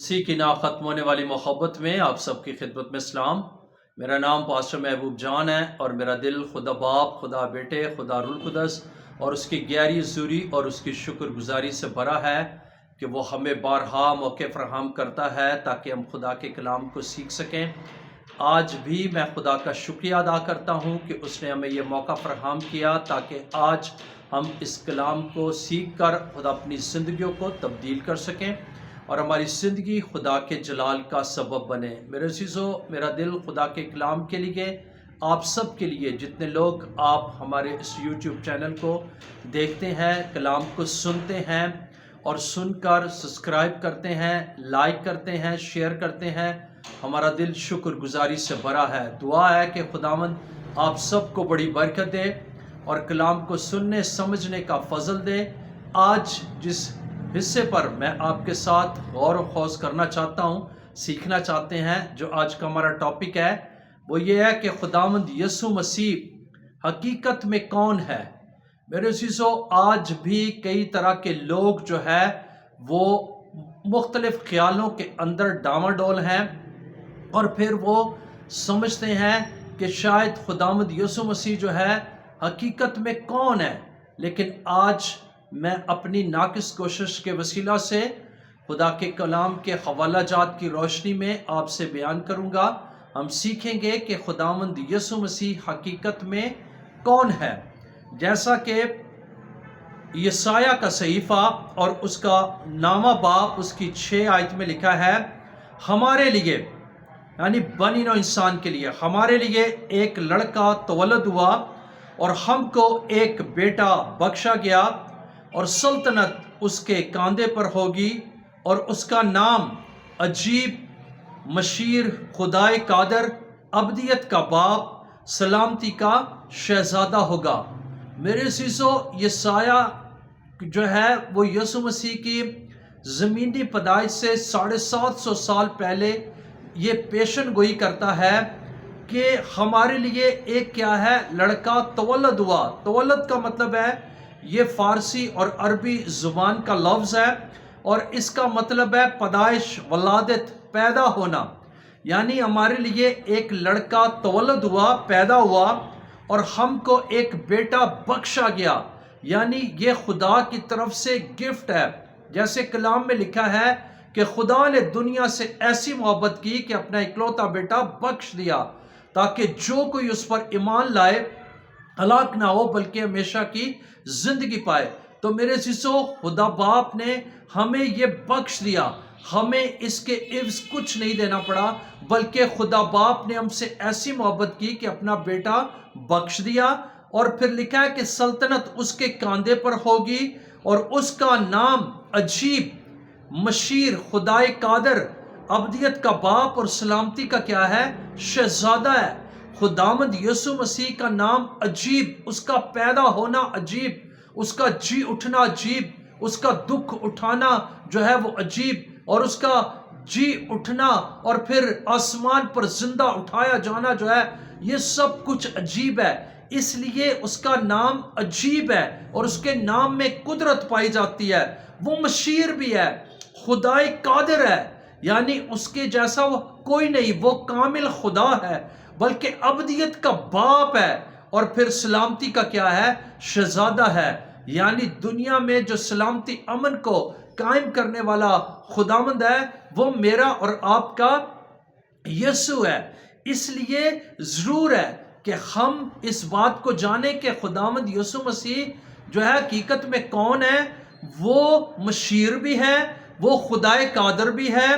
اسی کی نا ختم ہونے والی محبت میں آپ سب کی خدمت میں سلام۔ میرا نام پاسٹر محبوب جان ہے اور میرا دل خدا باپ، خدا بیٹے، خدا روح القدس اور اس کی گہری حضوری اور اس کی شکر گزاری سے بھرا ہے کہ وہ ہمیں بارہا موقع فراہم کرتا ہے تاکہ ہم خدا کے کلام کو سیکھ سکیں۔ آج بھی میں خدا کا شکریہ ادا کرتا ہوں کہ اس نے ہمیں یہ موقع فراہم کیا تاکہ آج ہم اس کلام کو سیکھ کر خدا اپنی زندگیوں کو تبدیل کر سکیں اور ہماری زندگی خدا کے جلال کا سبب بنے۔ میرے عزیزو، میرا دل خدا کے کلام کے لیے، آپ سب کے لیے، جتنے لوگ آپ ہمارے اس یوٹیوب چینل کو دیکھتے ہیں، کلام کو سنتے ہیں اور سن کر سبسکرائب کرتے ہیں، لائک کرتے ہیں، شیئر کرتے ہیں، ہمارا دل شکر گزاری سے بھرا ہے۔ دعا ہے کہ خداوند آپ سب کو بڑی برکت دے اور کلام کو سننے سمجھنے کا فضل دے۔ آج جس حصے پر میں آپ کے ساتھ غور و خوض کرنا چاہتا ہوں، سیکھنا چاہتے ہیں، جو آج کا ہمارا ٹاپک ہے، وہ یہ ہے کہ خداوند یسوع مسیح حقیقت میں کون ہے۔ میرے عزیزو، آج بھی کئی طرح کے لوگ جو ہے وہ مختلف خیالوں کے اندر ڈاواڈول ہیں اور پھر وہ سمجھتے ہیں کہ شاید خداوند یسوع مسیح جو ہے حقیقت میں کون ہے۔ لیکن آج میں اپنی ناقص کوشش کے وسیلہ سے خدا کے کلام کے حوالہ جات کی روشنی میں آپ سے بیان کروں گا۔ ہم سیکھیں گے کہ خداوند یسوع مسیح حقیقت میں کون ہے۔ جیسا کہ یسایہ کا صحیفہ اور اس کا نامہ باب اس کی 6 آیت میں لکھا ہے، ہمارے لیے یعنی بنی نوع انسان کے لیے ہمارے لیے ایک لڑکا تولد ہوا اور ہم کو ایک بیٹا بخشا گیا اور سلطنت اس کے کاندھے پر ہوگی اور اس کا نام عجیب، مشیر، خدائے قادر، ابدیت کا باپ، سلامتی کا شہزادہ ہوگا۔ میرے عزیزو، یسایہ جو ہے وہ یسوع مسیح کی زمینی پیدائش سے 750 سال پہلے یہ پیشن گوئی کرتا ہے کہ ہمارے لیے ایک کیا ہے، لڑکا تولد ہوا۔ تولد کا مطلب ہے، یہ فارسی اور عربی زبان کا لفظ ہے اور اس کا مطلب ہے پیدائش، ولادت، پیدا ہونا۔ یعنی ہمارے لیے ایک لڑکا تولد ہوا، پیدا ہوا اور ہم کو ایک بیٹا بخشا گیا، یعنی یہ خدا کی طرف سے گفٹ ہے۔ جیسے کلام میں لکھا ہے کہ خدا نے دنیا سے ایسی محبت کی کہ اپنا اکلوتا بیٹا بخش دیا تاکہ جو کوئی اس پر ایمان لائے ہلاک نہ ہو بلکہ ہمیشہ کی زندگی پائے۔ تو میرے عزیزو، خدا باپ نے ہمیں یہ بخش دیا، ہمیں اس کے عوض کچھ نہیں دینا پڑا، بلکہ خدا باپ نے ہم سے ایسی محبت کی کہ اپنا بیٹا بخش دیا۔ اور پھر لکھا ہے کہ سلطنت اس کے کاندھے پر ہوگی اور اس کا نام عجیب، مشیر، خدائے قادر، ابدیت کا باپ اور سلامتی کا کیا ہے، شہزادہ ہے۔ خداوند یسوع مسیح کا نام عجیب، اس کا پیدا ہونا عجیب، اس کا جی اٹھنا عجیب، اس کا دکھ اٹھانا جو ہے وہ عجیب، اور اس کا جی اٹھنا اور پھر آسمان پر زندہ اٹھایا جانا جو ہے، یہ سب کچھ عجیب ہے۔ اس لیے اس کا نام عجیب ہے اور اس کے نام میں قدرت پائی جاتی ہے۔ وہ مشیر بھی ہے، خدائے قادر ہے، یعنی اس کے جیسا وہ کوئی نہیں، وہ کامل خدا ہے، بلکہ ابدیت کا باپ ہے، اور پھر سلامتی کا کیا ہے، شہزادہ ہے۔ یعنی دنیا میں جو سلامتی امن کو قائم کرنے والا خداوند ہے، وہ میرا اور آپ کا یسوع ہے۔ اس لیے ضرور ہے کہ ہم اس بات کو جانیں کہ خداوند یسوع مسیح جو ہے حقیقت میں کون ہے۔ وہ مشیر بھی ہے، وہ خدائے قادر بھی ہے،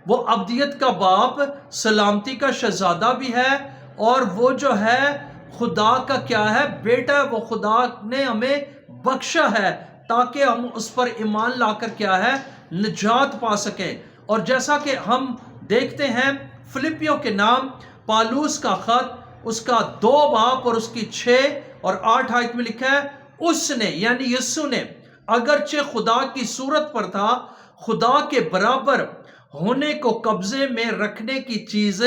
وہ ابدیت کا باپ، سلامتی کا شہزادہ بھی ہے، اور وہ جو ہے خدا کا کیا ہے، بیٹا ہے۔ وہ خدا نے ہمیں بخشا ہے تاکہ ہم اس پر ایمان لا کر کیا ہے، نجات پا سکیں۔ اور جیسا کہ ہم دیکھتے ہیں فلپیوں کے نام پالوس کا خط، اس کا 2 باب اور اس کی 6 اور 8 آیت میں لکھا ہے، اس نے یعنی یسوع نے اگرچہ خدا کی صورت پر تھا، خدا کے برابر ہونے کو قبضے میں رکھنے کی چیز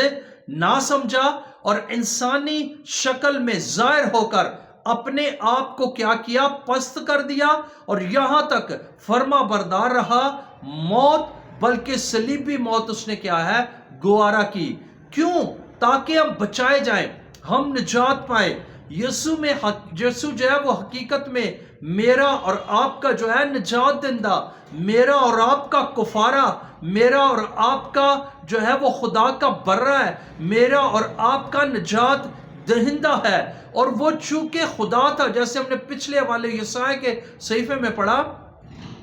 نہ سمجھا اور انسانی شکل میں ظاہر ہو کر اپنے آپ کو کیا کیا، پست کر دیا اور یہاں تک فرما بردار رہا، موت بلکہ صلیبی موت اس نے کیا ہے گوارا کی. کیوں؟ تاکہ ہم بچائے جائیں، ہم نجات پائیں. یسوع جو ہے وہ حقیقت میں میرا اور آپ کا جو ہے نجات دہندہ، میرا اور آپ کا کفارہ، میرا اور آپ کا جو ہے وہ خدا کا برہ ہے، میرا اور آپ کا نجات دہندہ ہے. اور وہ چونکہ خدا تھا، جیسے ہم نے پچھلے حوالے یسایا کے صحیفے میں پڑھا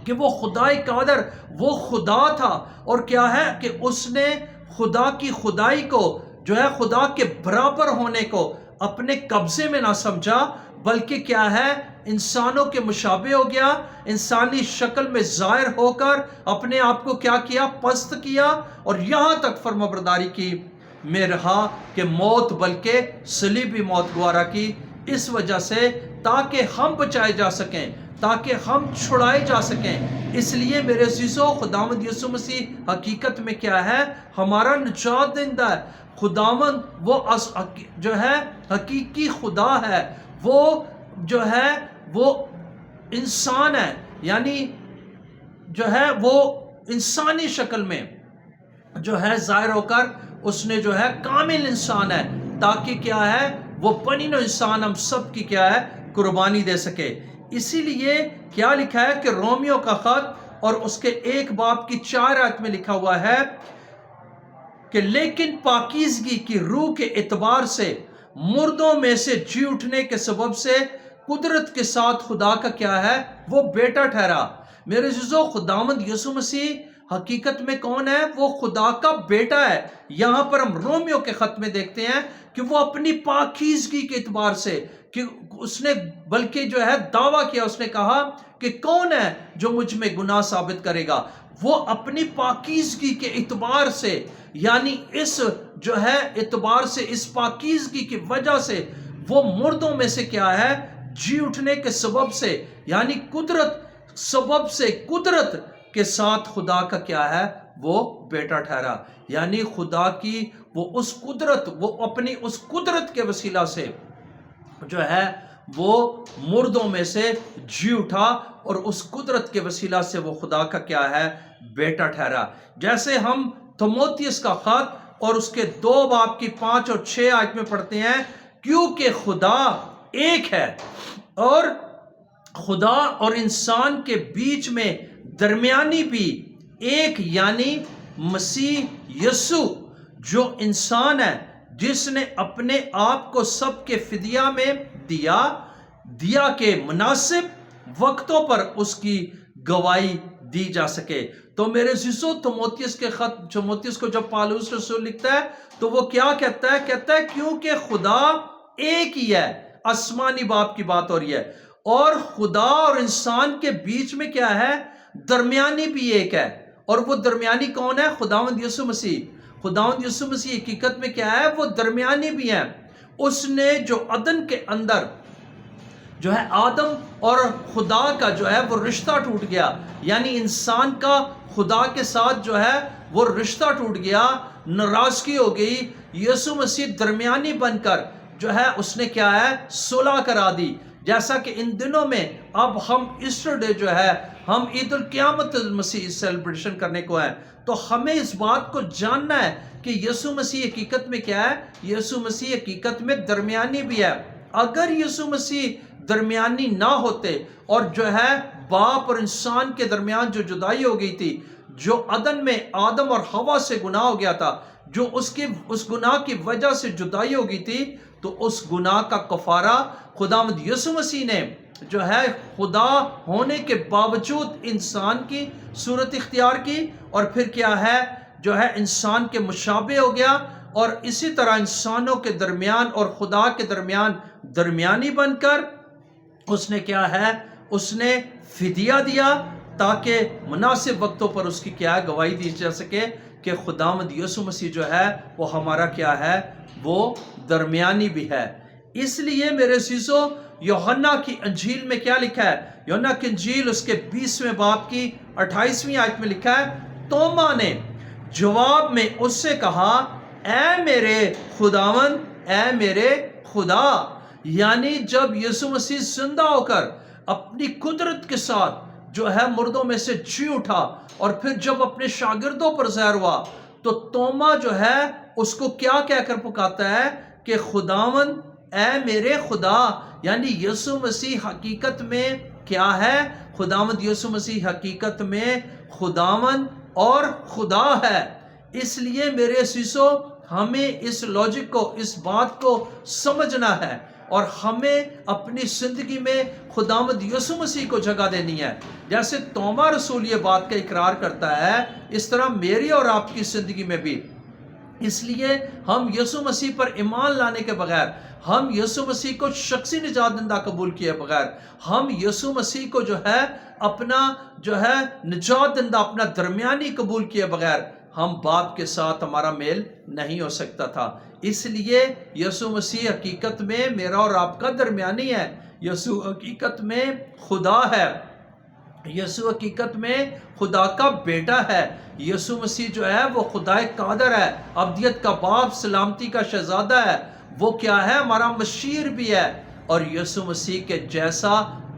کہ وہ خدائے قادر، وہ خدا تھا، اور کیا ہے کہ اس نے خدا کی خدائی کو جو ہے خدا کے برابر ہونے کو اپنے قبضے میں نہ سمجھا، بلکہ کیا ہے انسانوں کے مشابہ ہو گیا، انسانی شکل میں ظاہر ہو کر اپنے آپ کو کیا کیا پست کیا، اور یہاں تک فرمانبرداری کی میں رہا کہ موت بلکہ صلیبی موت گوارا کی. اس وجہ سے تاکہ ہم بچائے جا سکیں، تاکہ ہم چھڑائے جا سکیں. اس لیے میرے عزیزو خداوند یسوع مسیح حقیقت میں کیا ہے ہمارا نجات دہندہ ہے. خداوند وہ جو ہے حقیقی خدا ہے، وہ جو ہے وہ انسان ہے، یعنی جو ہے وہ انسانی شکل میں جو ہے ظاہر ہو کر اس نے جو ہے کامل انسان ہے، تاکہ کیا ہے وہ بنی نوع انسان ہم سب کی کیا ہے قربانی دے سکے. اسی لیے کیا لکھا ہے کہ رومیو کا خط اور اس کے 1 باب کی 4 آیت میں لکھا ہوا ہے کہ لیکن پاکیزگی کی روح کے اعتبار سے مردوں میں سے جی اٹھنے کے سبب سے قدرت کے ساتھ خدا کا کیا ہے وہ بیٹا ٹھہرا. میرے عزیزو خداوند یسوع مسیح حقیقت میں کون ہے؟ وہ خدا کا بیٹا ہے. یہاں پر ہم رومیو کے خط میں دیکھتے ہیں کہ وہ اپنی پاکیزگی کے اعتبار سے کہ اس نے بلکہ جو ہے دعویٰ کیا، اس نے کہا کہ کون ہے جو مجھ میں گناہ ثابت کرے گا. وہ اپنی پاکیزگی کے اعتبار سے، یعنی اس جو ہے اعتبار سے، اس پاکیزگی کی وجہ سے وہ مردوں میں سے کیا ہے جی اٹھنے کے سبب سے، یعنی قدرت سبب سے قدرت کے ساتھ خدا کا کیا ہے وہ بیٹا ٹھہرا. یعنی خدا کی وہ اس قدرت، وہ اپنی اس قدرت کے وسیلہ سے جو ہے وہ مردوں میں سے جی اٹھا، اور اس قدرت کے وسیلہ سے وہ خدا کا کیا ہے بیٹا ٹھہرا. جیسے ہم تموتیس کا خط اور اس کے 2 باب کی 5 اور 6 آیت میں پڑھتے ہیں، کیونکہ خدا ایک ہے اور خدا اور انسان کے بیچ میں درمیانی بھی ایک، یعنی مسیح یسوع جو انسان ہے، جس نے اپنے آپ کو سب کے فدیہ میں دیا کہ مناسب وقتوں پر اس کی گواہی دی جا سکے. تو میرے عزیزو تموتیس کے خط، تموتیس کو جب پالوس رسول لکھتا ہے تو وہ کیا کہتا ہے؟ کہتا ہے کیونکہ خدا ایک ہی ہے. آسمانی باپ کی بات ہو رہی ہے، اور خدا اور انسان کے بیچ میں کیا ہے درمیانی بھی ایک ہے. اور وہ درمیانی کون ہے؟ خداوند یسوع مسیح. خداوند یسوع مسیح حقیقت میں کیا ہے وہ درمیانی بھی ہے. اس نے جو عدن کے اندر جو ہے آدم اور خدا کا جو ہے وہ رشتہ ٹوٹ گیا، یعنی انسان کا خدا کے ساتھ جو ہے وہ رشتہ ٹوٹ گیا، ناراضگی ہو گئی. یسوع مسیح درمیانی بن کر جو ہے اس نے کیا ہے صلح کرا دی. جیسا کہ ان دنوں میں اب ہم ایسٹر ڈے جو ہے ہم عید القیامت المسیح سیلیبریشن کرنے کو ہیں، تو ہمیں اس بات کو جاننا ہے کہ یسوع مسیح حقیقت میں کیا ہے؟ یسوع مسیح حقیقت میں درمیانی بھی ہے. اگر یسوع مسیح درمیانی نہ ہوتے اور جو ہے باپ اور انسان کے درمیان جو جدائی ہو گئی تھی، جو عدن میں آدم اور حوا سے گناہ ہو گیا تھا، جو اس گناہ کی وجہ سے جدائی ہو گئی تھی، تو اس گناہ کا کفارہ خداوند یسوع مسیح نے جو ہے خدا ہونے کے باوجود انسان کی صورت اختیار کی، اور پھر کیا ہے جو ہے انسان کے مشابہ ہو گیا، اور اسی طرح انسانوں کے درمیان اور خدا کے درمیان درمیانی بن کر اس نے کیا ہے اس نے فدیہ دیا، تاکہ مناسب وقتوں پر اس کی کیا ہے گواہی دی جا سکے کہ خداوند یسوع مسیح جو ہے وہ ہمارا کیا ہے وہ درمیانی بھی ہے. اس لیے میرے عزیزو یوحنا کی انجیل میں کیا لکھا ہے؟ یوحنا کی انجیل اس کے 20ویں باب کی 28ویں آیت میں لکھا ہے، توما نے جواب میں اس سے کہا، اے میرے خداوند، اے میرے خدا. یعنی جب یسوع مسیح زندہ ہو کر اپنی قدرت کے ساتھ جو ہے مردوں میں سے جی اٹھا اور پھر جب اپنے شاگردوں پر ظاہر ہوا تو توما جو ہے اس کو کیا کہہ کر پکارتا ہے کہ خداوند اے میرے خدا، یعنی یسوع مسیح حقیقت میں کیا ہے؟ خداوند یسوع مسیح حقیقت میں خداوند اور خدا ہے۔ اس لیے میرے عزیزو، ہمیں اس لاجک کو، اس بات کو سمجھنا ہے اور ہمیں اپنی زندگی میں خداوند یسوع مسیح کو جگہ دینی ہے۔ جیسے توما رسول یہ بات کا اقرار کرتا ہے، اس طرح میری اور آپ کی زندگی میں بھی۔ اس لیے ہم یسوع مسیح پر ایمان لانے کے بغیر، ہم یسوع مسیح کو شخصی نجات دہندہ قبول کیے بغیر، ہم یسوع مسیح کو جو ہے اپنا نجات دہندہ، اپنا درمیانی قبول کیے بغیر، ہم باپ کے ساتھ ہمارا میل نہیں ہو سکتا تھا۔ اس لیے یسوع مسیح حقیقت میں میرا اور آپ کا درمیانی ہے۔ یسوع حقیقت میں خدا ہے، یسوع حقیقت میں خدا کا بیٹا ہے۔ یسوع مسیح جو ہے وہ خدا قادر ہے، ابدیت کا باپ، سلامتی کا شہزادہ ہے۔ وہ کیا ہے؟ ہمارا مشیر بھی ہے، اور یسوع مسیح کے جیسا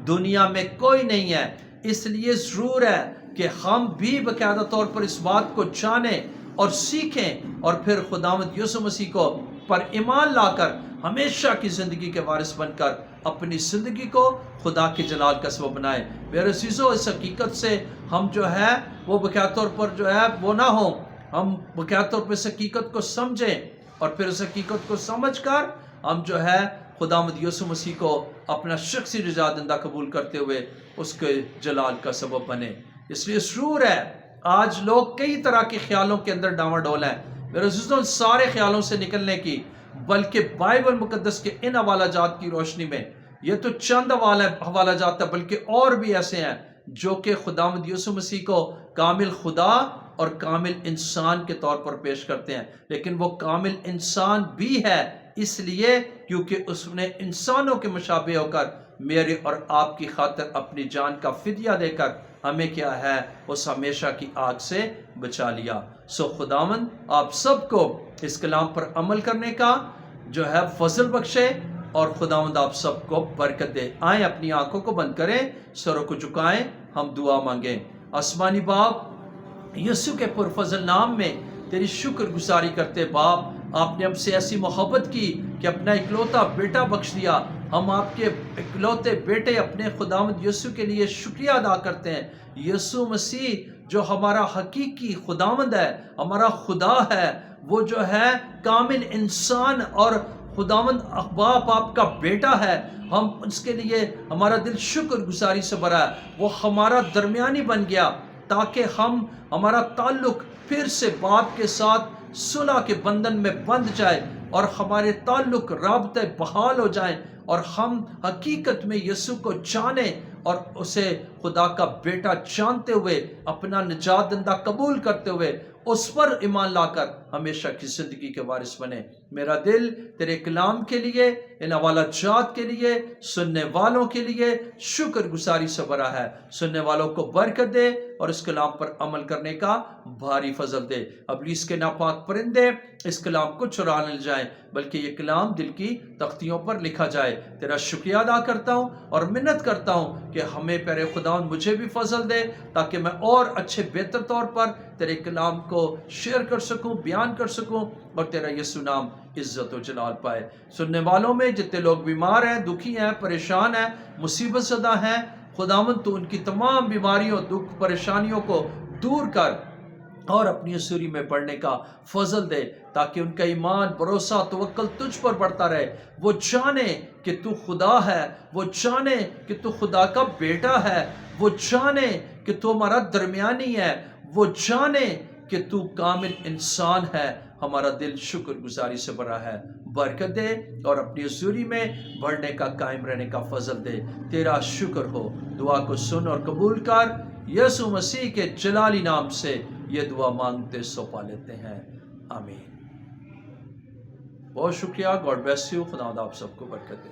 دنیا میں کوئی نہیں ہے۔ اس لیے ضرور ہے کہ ہم بھی باقاعدہ طور پر اس بات کو جانیں اور سیکھیں، اور پھر خداوند یسوع مسیح کو پر ایمان لا کر ہمیشہ کی زندگی کے وارث بن کر اپنی زندگی کو خدا کے جلال کا سبب بنائیں۔ میرے عزیزو، اس حقیقت سے ہم جو ہے وہ باقاعدہ طور پر جو ہے وہ نہ ہوں، ہم باقاعدہ طور پر اس حقیقت کو سمجھیں، اور پھر اس حقیقت کو سمجھ کر ہم جو ہے خداوند یسوع مسیح کو اپنا شخصی نجات دہندہ قبول کرتے ہوئے اس کے جلال کا سبب بنے۔ اس لیے ضرور ہے آج لوگ کئی طرح کے خیالوں کے اندر ڈاواں ڈول ہیں۔ میرے عزیزوں، ان سارے خیالوں سے نکلنے کی، بلکہ بائبل مقدس کے ان حوالہ جات کی روشنی میں، یہ تو چند حوالہ جات ہے، بلکہ اور بھی ایسے ہیں جو کہ خداوند یسوع مسیح کو کامل خدا اور کامل انسان کے طور پر پیش کرتے ہیں۔ لیکن وہ کامل انسان بھی ہے اس لیے کیونکہ اس نے انسانوں کے مشابہ ہو کر میرے اور آپ کی خاطر اپنی جان کا فدیہ دے کر ہمیں کیا ہے اس ہمیشہ کی آگ سے بچا لیا۔ سو خداوند آپ سب کو اس کلام پر عمل کرنے کا جو ہے فضل بخشے، اور خداوند آپ سب کو برکت دے۔ آئیں اپنی آنکھوں کو بند کریں، سروں کو جھکائیں، ہم دعا مانگیں۔ آسمانی باپ، یسوع کے پرفضل نام میں تیری شکر گزاری کرتے باپ، آپ نے ہم سے ایسی محبت کی کہ اپنا اکلوتا بیٹا بخش دیا۔ ہم آپ کے اکلوتے بیٹے اپنے خداوند یسوع کے لیے شکریہ ادا کرتے ہیں۔ یسوع مسیح جو ہمارا حقیقی خداوند ہے، ہمارا خدا ہے، وہ جو ہے کامل انسان اور خداوند باپ آپ کا بیٹا ہے، ہم اس کے لیے ہمارا دل شکر گزاری سے بھرا ہے۔ وہ ہمارا درمیانی بن گیا تاکہ ہمارا تعلق پھر سے باپ کے ساتھ صلح کے بندھن میں بندھ جائے، اور ہمارے تعلق رابطے بحال ہو جائیں، اور ہم حقیقت میں یسوع کو جانیں اور اسے خدا کا بیٹا جانتے ہوئے اپنا نجات دہندہ قبول کرتے ہوئے اس پر ایمان لا کر ہمیشہ کی زندگی کے وارث بنے۔ میرا دل تیرے کلام کے لیے، ان حوالہ جات کے لیے، سننے والوں کے لیے شکر گزاری سے بھرا ہے۔ سننے والوں کو برکت دے اور اس کلام پر عمل کرنے کا بھاری فضل دے۔ ابلیس کے ناپاک پرندے اس کلام کو چرا نہ جائیں، بلکہ یہ کلام دل کی تختیوں پر لکھا جائے۔ تیرا شکریہ ادا کرتا ہوں اور منت کرتا ہوں کہ ہمیں پیارے خداوند مجھے بھی فضل دے، تاکہ میں اور اچھے بہتر طور پر تیرے کلام کو شیئر کر سکوں، بیان کر سکوں، اور تیرا یسوع نام عزت و جلال پائے۔ سننے والوں میں جتنے لوگ بیمار ہیں، دکھی ہیں، پریشان ہیں، مصیبت زدہ ہیں، خداوند تو ان کی تمام بیماریوں، دکھ، پریشانیوں کو دور کر اور اپنی حضوری میں پڑھنے کا فضل دے، تاکہ ان کا ایمان، بھروسہ، توکل تجھ پر بڑھتا رہے۔ وہ جانے کہ تو خدا ہے، وہ جانے کہ تو خدا کا بیٹا ہے، وہ جانے کہ تو ہمارا درمیانی ہے، وہ جانے کہ تو کامل انسان ہے۔ ہمارا دل شکر گزاری سے بھرا ہے۔ برکت دے اور اپنی حضوری میں بڑھنے کا، قائم رہنے کا فضل دے۔ تیرا شکر ہو۔ دعا کو سن اور قبول کر، یسوع مسیح کے جلالی نام سے یہ دعا مانگتے سوپا لیتے ہیں، آمین۔ بہت شکریہ، گاڈ بلیس یو۔ خدا آپ سب کو برکت دے۔